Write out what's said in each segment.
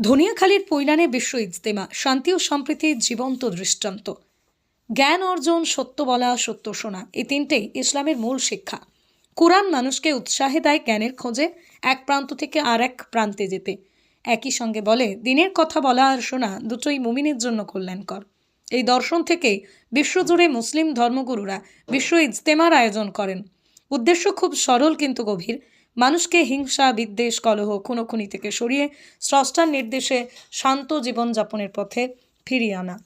ধনিয়াখালীর পৈলানে বিশ্ব ইজতেমা, শান্তি ও সম্প্রীতির জীবন্ত দৃষ্টান্ত। জ্ঞান অর্জন, সত্য বলা, সত্য শোনা, এই তিনটেই ইসলামের মূল শিক্ষা। কুরআন মানুষকে উৎসাহে দেয় জ্ঞানের খোঁজে এক প্রান্ত থেকে আর এক প্রান্তে যেতে। একই সঙ্গে বলে দিনের কথা বলা আর শোনা দুটোই মুমিনের জন্য কল্যাণকর। এই দর্শন থেকেই বিশ্বজুড়ে মুসলিম ধর্মগুরুরা বিশ্ব ইজতেমার আয়োজন করেন। উদ্দেশ্য খুব সরল কিন্তু গভীর। মানুষকে হিংসা, বিদ্বেষ, কলহ, খুনোখুনি থেকে সরিয়ে স্রষ্টার নির্দেশে শান্ত জীবনযাপনের পথে ফিরিয়ে আনা।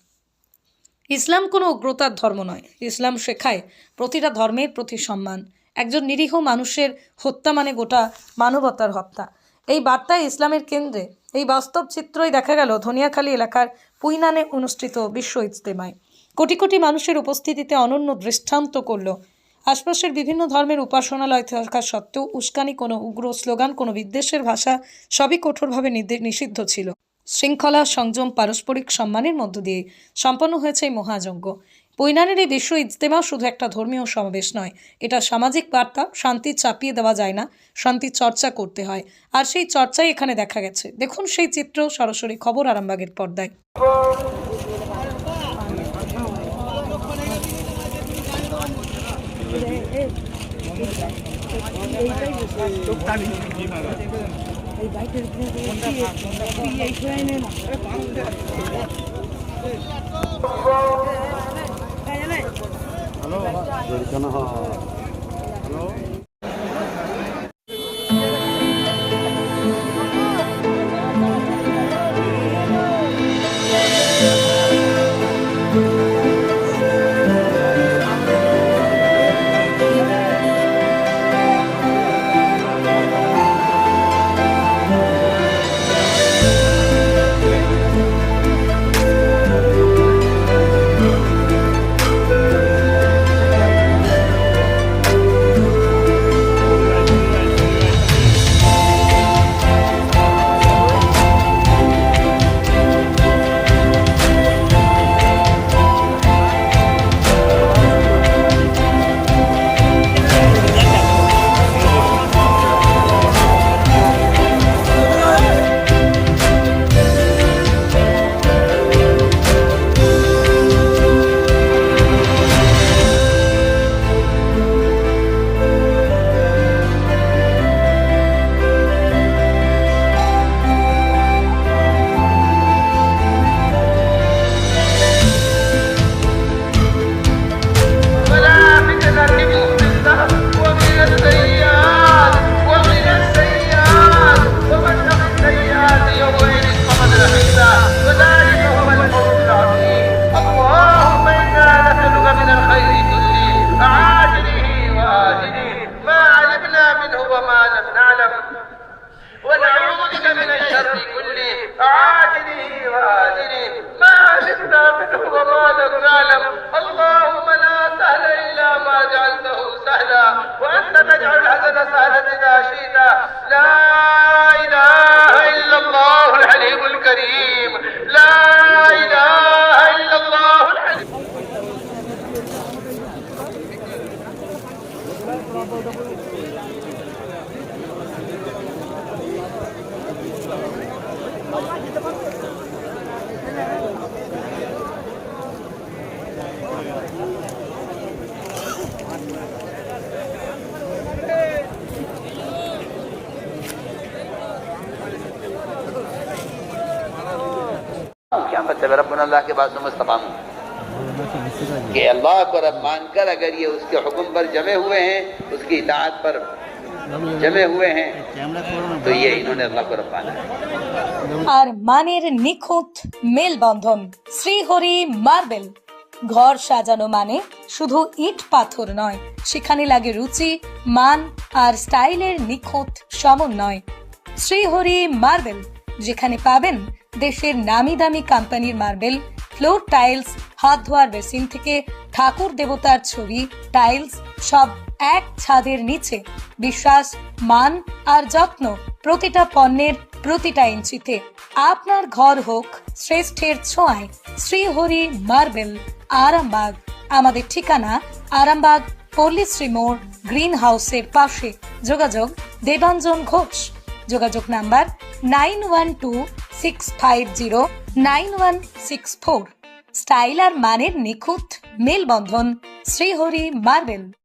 ইসলাম কোনো উগ্রতার ধর্ম নয়। ইসলাম শেখায় প্রতিটা ধর্মের প্রতি সম্মান। একজন নিরীহ মানুষের হত্যা মানে গোটা মানবতার হত্যা। এই বার্তায় ইসলামের কেন্দ্রে এই বাস্তব চিত্রই দেখা গেল ধনিয়াখালী এলাকার পৈলানে অনুষ্ঠিত বিশ্ব ইজতেমায়। কোটি কোটি মানুষের উপস্থিতিতে অনন্য দৃষ্টান্ত করল। আশপাশের বিভিন্ন ধর্মের উপাসনালয় থাকা সত্ত্বেও উস্কানি, কোনো উগ্র স্লোগান, কোনো বিদ্বেষের ভাষা সবই কঠোরভাবে নিষিদ্ধ ছিল। শৃঙ্খলা, সংযম, পারস্পরিক সম্মানের মধ্য দিয়ে সম্পন্ন হয়েছে এই মহাযজ্ঞ। পৈলানের এই বিশ্ব ইজতেমা শুধু একটা ধর্মীয় সমাবেশ নয়, এটা সামাজিক বার্তা। শান্তি চাপিয়ে দেওয়া যায় না, শান্তির চর্চা করতে হয়, আর সেই চর্চাই এখানে দেখা গেছে। দেখুন সেই চিত্র সরাসরি খবর আরামবাগের পর্দায়। ونعوذ بك من الشر كله عاجله وآجله ما علمنا منه وما لم نعلم اللهم لا سهل إلا ما جعلته سهلا وأنت تجعل الحزن سهلا إذا شئت لا إله إلا الله الحليم الكريم لا إله إلا الله الحليم क्या मतलब रब्बुना अल्लाह के बाद मुस्तफा कि अल्लाह को रब मानकर अगर ये उसके हुक्म पर जमे हुए हैं, उसकी इताअत पर जमे हुए हैं, तो ये इन्होंने अल्लाह को रब माना। আর মানের নিখুঁত মেলবন্ধন। শ্রীহরি মার্বেল। ঘর সাজানো মানে শুধু ইট পাথর নয়, সেখানে লাগে রুচি, মান আর স্টাইলের নিখুঁত সমন্বয়। শ্রীহরি মার্বেল, যেখানে পাবেন দেশের নামি দামি কোম্পানির মার্বেল, ফ্লোর টাইলস, হাত ধোয়ার বেসিন থেকে ঠাকুর দেবতার ছবি, টাইলস সব এক ছাদের নিচে। বিশ্বাস, মান আর যত্ন প্রতিটা পণ্যের প্রতিটা ইঞ্চিতে। আপনার ঘর হোক শ্রেষ্ঠের ছোঁয়ায়। শ্রীহরি মার্বেল, আরামবাগ। আমাদের ঠিকানা আরামবাগ পল্লীশ্রী মোড়, গ্রিন হাউসের পাশে। যোগাযোগ দেবাঞ্জন ঘোষ। যোগাযোগ নাম্বার 9127 9506509164। স্টাইল আর মানের নিখুঁত মেলবন্ধন, শ্রীহরি মার্বেল।